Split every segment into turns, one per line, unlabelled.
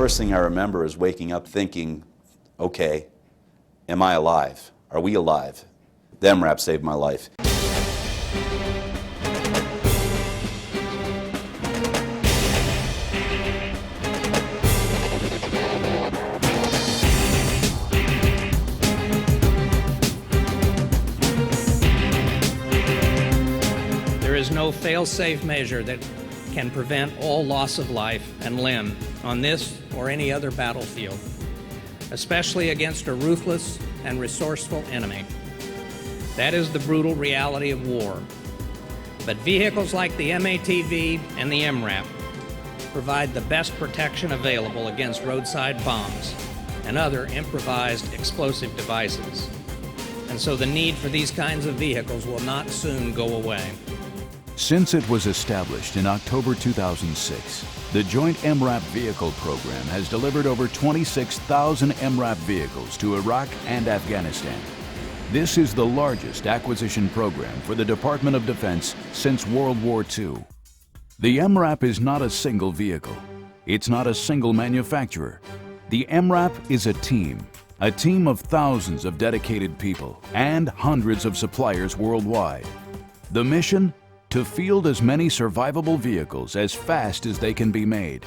first thing I remember is waking up thinking, okay, am I alive? Are we alive? The MRAP saved my life.
There is no fail-safe measure that can prevent all loss of life and limb on this or any other battlefield, especially against a ruthless and resourceful enemy. That is the brutal reality of war. But vehicles like the MATV and the MRAP provide the best protection available against roadside bombs and other improvised explosive devices. And so the need for these kinds of vehicles will not soon go away.
Since it was established in October 2006, the Joint MRAP Vehicle Program has delivered over 26,000 MRAP vehicles to Iraq and Afghanistan. This is the largest acquisition program for the Department of Defense since World War II. The MRAP is not a single vehicle. It's not a single manufacturer. The MRAP is a team of thousands of dedicated people and hundreds of suppliers worldwide. The mission? To field as many survivable vehicles as fast as they can be made.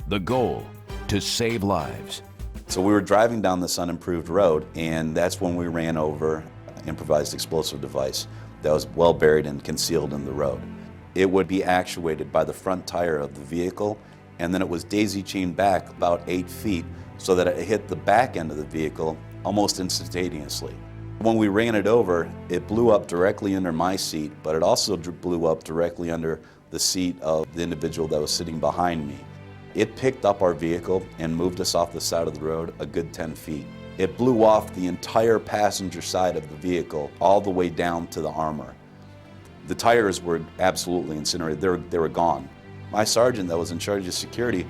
The goal? To save lives.
So we were driving down this unimproved road, and that's when we ran over an improvised explosive device that was well buried and concealed in the road. It would be actuated by the front tire of the vehicle, and then it was daisy-chained back about 8 feet so that it hit the back end of the vehicle almost instantaneously. When we ran it over, it blew up directly under my seat, but it also blew up directly under the seat of the individual that was sitting behind me. It picked up our vehicle and moved us off the side of the road a good 10 feet. It blew off the entire passenger side of the vehicle all the way down to the armor. The tires were absolutely incinerated. They were gone. My sergeant that was in charge of security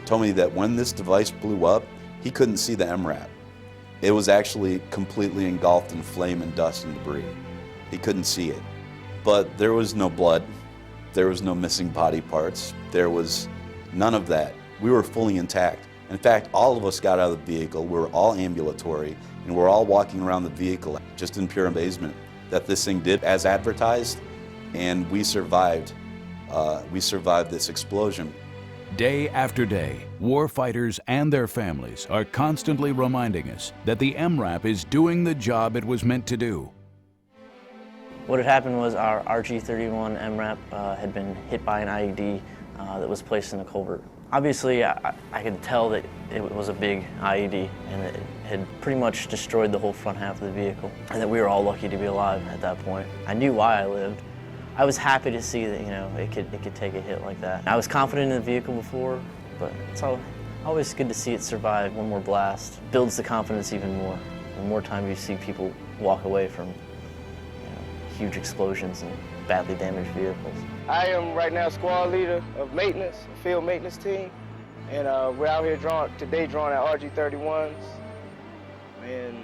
told me that when this device blew up, he couldn't see the MRAP. It was actually completely engulfed in flame and dust and debris. He couldn't see it. But there was no blood. There was no missing body parts. There was none of that. We were fully intact. In fact, all of us got out of the vehicle. We were all ambulatory, and we're all walking around the vehicle just in pure amazement that this thing did as advertised, and we survived. We survived this explosion.
Day after day, warfighters and their families are constantly reminding us that the MRAP is doing the job it was meant to do.
What had happened was our RG-31 MRAP had been hit by an IED that was placed in a culvert. Obviously, I could tell that it was a big IED and it had pretty much destroyed the whole front half of the vehicle, and that we were all lucky to be alive at that point. I knew why I lived. I was happy to see that, it could take a hit like that. I was confident in the vehicle before, but it's always good to see it survive one more blast. It builds the confidence even more. The more time you see people walk away from huge explosions and badly damaged vehicles.
I am right now squad leader of maintenance, a field maintenance team, and we're out here today drawing our RG-31s, and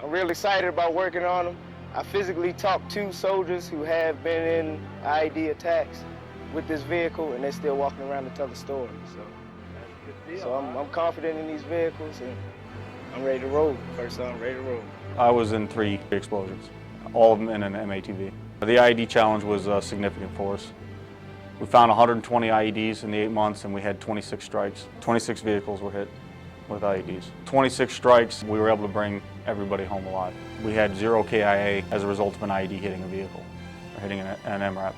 I'm really excited about working on them. I physically talked to soldiers who have been in IED attacks with this vehicle, and they're still walking around to tell the story. So I'm confident in these vehicles, and I'm ready to roll. First I'm ready to roll.
I was in 3 explosions, all of them in an MATV. The IED challenge was significant for us. We found 120 IEDs in the 8 months, and we had 26 strikes. 26 vehicles were hit with IEDs. 26 strikes, we were able to bring everybody home alive. We had 0 KIA as a result of an IED hitting a vehicle, or hitting an MRAP.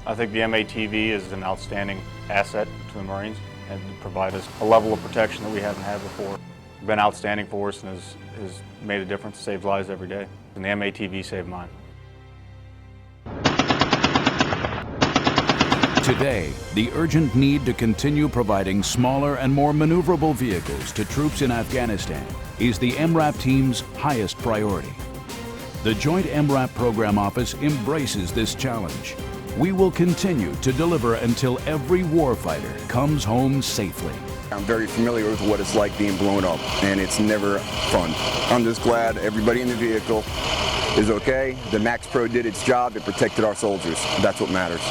I think the MATV is an outstanding asset to the Marines and provide us a level of protection that we haven't had before. It's been outstanding for us and has made a difference, saved lives every day. And the MATV saved mine.
Today, the urgent need to continue providing smaller and more maneuverable vehicles to troops in Afghanistan is the MRAP team's highest priority. The Joint MRAP Program Office embraces this challenge. We will continue to deliver until every warfighter comes home safely.
I'm very familiar with what it's like being blown up, and it's never fun. I'm just glad everybody in the vehicle is okay. The Max Pro did its job. It protected our soldiers. That's what matters.